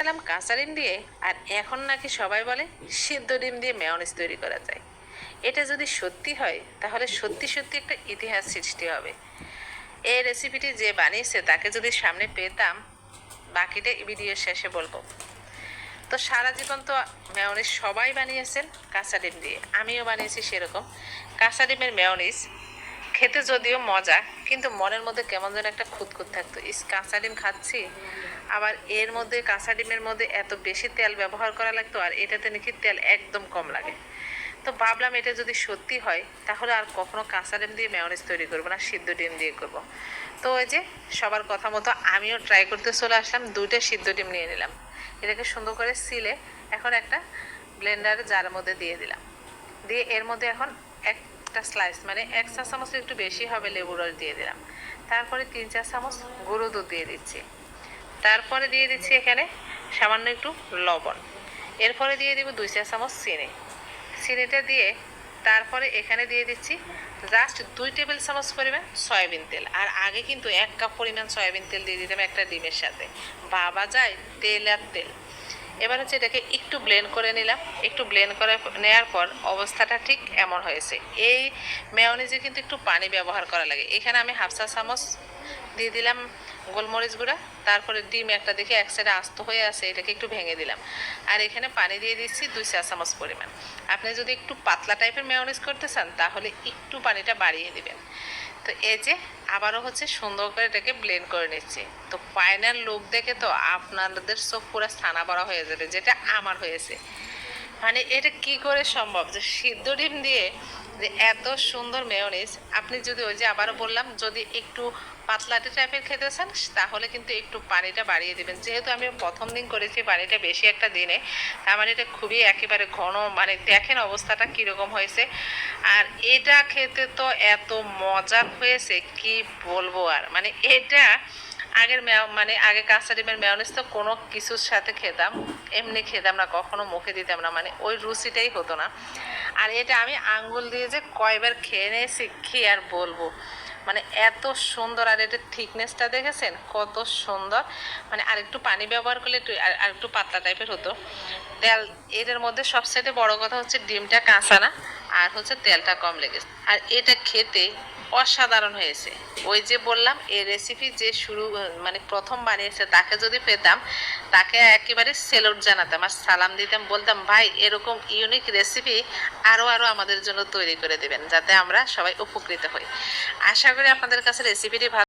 খেলাম কাঁচা ডিম দিয়ে, আর এখন নাকি সবাই বলে সিদ্ধ ডিম দিয়ে মেয়োনিজ তৈরি করা যায়। এটা যদি সত্যি হয় তাহলে সত্যি সত্যি একটা ইতিহাস সৃষ্টি হবে। এই রেসিপিটি যে বানিয়েছে তাকে যদি সামনে পেতাম, বাকিটা ভিডিওর শেষে বলবো। তো সারা জীবন তো মেয়োনিজ সবাই বানিয়েছেন কাঁচা ডিম দিয়ে, আমিও বানিয়েছি সেরকম কাঁচা ডিমের মেয়োনিজ। খেতে যদিও মজা, কিন্তু মনের মধ্যে কেমন যেন একটা খুঁতখুত থাকতো, কাঁচা ডিম খাচ্ছি, আবার এর মধ্যে কাঁচা ডিমের মধ্যে এত বেশি তেল ব্যবহার করা লাগতো, আর এটাতে নাকি তেল একদম কম লাগে। তো ভাবলাম এটা যদি সত্যি হয় তাহলে আর কখনো কাঁচা ডিম দিয়ে মেয়োনিজ তৈরি করবো না, সিদ্ধ ডিম দিয়ে করব। তো ওই যে সবার কথা মতো আমিও ট্রাই করতে চলে আসলাম, 2টা সিদ্ধ ডিম নিয়ে নিলাম। এটাকে সুন্দর করে সিলে এখন একটা ব্লেন্ডারে জারের মধ্যে দিয়ে দিলাম। দিয়ে এর মধ্যে এখন একটা স্লাইস মানে 1 চা চামচ একটু বেশি হবে লেবুর রস দিয়ে দিলাম। তারপরে 3-4 চামচ গুঁড়ো দুধ দিয়ে দিচ্ছি। তারপরে দিয়ে দিচ্ছি এখানে সামান্য একটু লবণ। এরপরে দিয়ে দিব 2 চা চামচ চিনি। চিনিটা দিয়ে তারপরে এখানে দিয়ে দিচ্ছি জাস্ট 2 টেবিল চামচ পরিমাণ সয়াবিন তেল। আর আগে কিন্তু 1 কাপ পরিমাণ সয়াবিন তেল দিয়ে দিতাম একটা ডিমের সাথে, ভাবা যায় তেল আর তেল। এবার হচ্ছে এটাকে একটু ব্লেন্ড করে নিলাম। একটু ব্লেন্ড করে নেওয়ার পর অবস্থাটা ঠিক এমন হয়েছে। এই মেয়োনিজে কিন্তু একটু পানি ব্যবহার করা লাগে। এখানে আমি 1/2 চা চামচ দিয়ে দিলাম গোলমরিচ গুঁড়া। তারপরে ডিম একটা দেখে এক সাইডে আস্ত হয়ে আছে, এটাকে একটু ভেঙে দিলাম। আর এখানে পানি দিয়ে দিচ্ছি 2 চা চামচ পরিমাণ। আপনি যদি একটু পাতলা টাইপের মেয়োনিজ করতে চান তাহলে একটু পানিটা বাড়িয়ে দিবেন। তো এই যে আবারও হচ্ছে সুন্দর করে এটাকে ব্লেন্ড করে নিচ্ছি। তো ফাইনাল লুক দেখে তো আপনাদের চোখ পুরো ছানা বড়া হয়ে যাবে, যেটা আমার হয়েছে। মানে এটা কি করে সম্ভব যে সিদ্ধ ডিম দিয়ে যে এত সুন্দর মেয়োনিজ। আপনি যদি ওই যে আবারও বললাম, যদি একটু পাতলাটে টাইপের খেতে চান তাহলে কিন্তু একটু পানিটা বাড়িয়ে দিবেন। যেহেতু আমি প্রথম দিন করেছি পানিটা বেশি একটা দিনে, তার মানে এটা খুবই একেবারে ঘন, মানে দেখেন অবস্থাটা কীরকম হয়েছে। আর এটা খেতে তো এত মজার হয়েছে কি বলবো। আর মানে এটা আগের মানে আগে কাঁচা ডিমের মেয়োনিজ তো কোনো কিছুর সাথে খেতাম, এমনি খেতাম না, কখনো মুখে দিতাম না, মানে ওই রুচিটাই হতো না। আর এটা আমি আঙ্গুল দিয়ে যে কয়বার খেয়ে নিয়েছি কি আর বলবো, মানে এত সুন্দর। আর এটার থিকনেসটা দেখেছেন কত সুন্দর। মানে আরেকটু পানি ব্যবহার করলে একটু আরেকটু পাতলা টাইপের হতো। তেল এটার মধ্যে সবচেয়ে বড় কথা হচ্ছে ডিমটা কাঁচা না, আর হচ্ছে তেলটা কম লেগেছে। আর এটা খেতে অসাধারণ হয়েছে। ওই যে বললাম এই রেসিপি যে শুরু মানে প্রথম বানিয়েছে তাকে যদি পেতাম, তাকে একেবারে সেলুট জানাতাম আর সালাম দিতাম, বলতাম ভাই এরকম ইউনিক রেসিপি আরও আমাদের জন্য তৈরি করে দেবেন, যাতে আমরা সবাই উপকৃত হই। আশা করি আপনাদের কাছে রেসিপিটি ভালো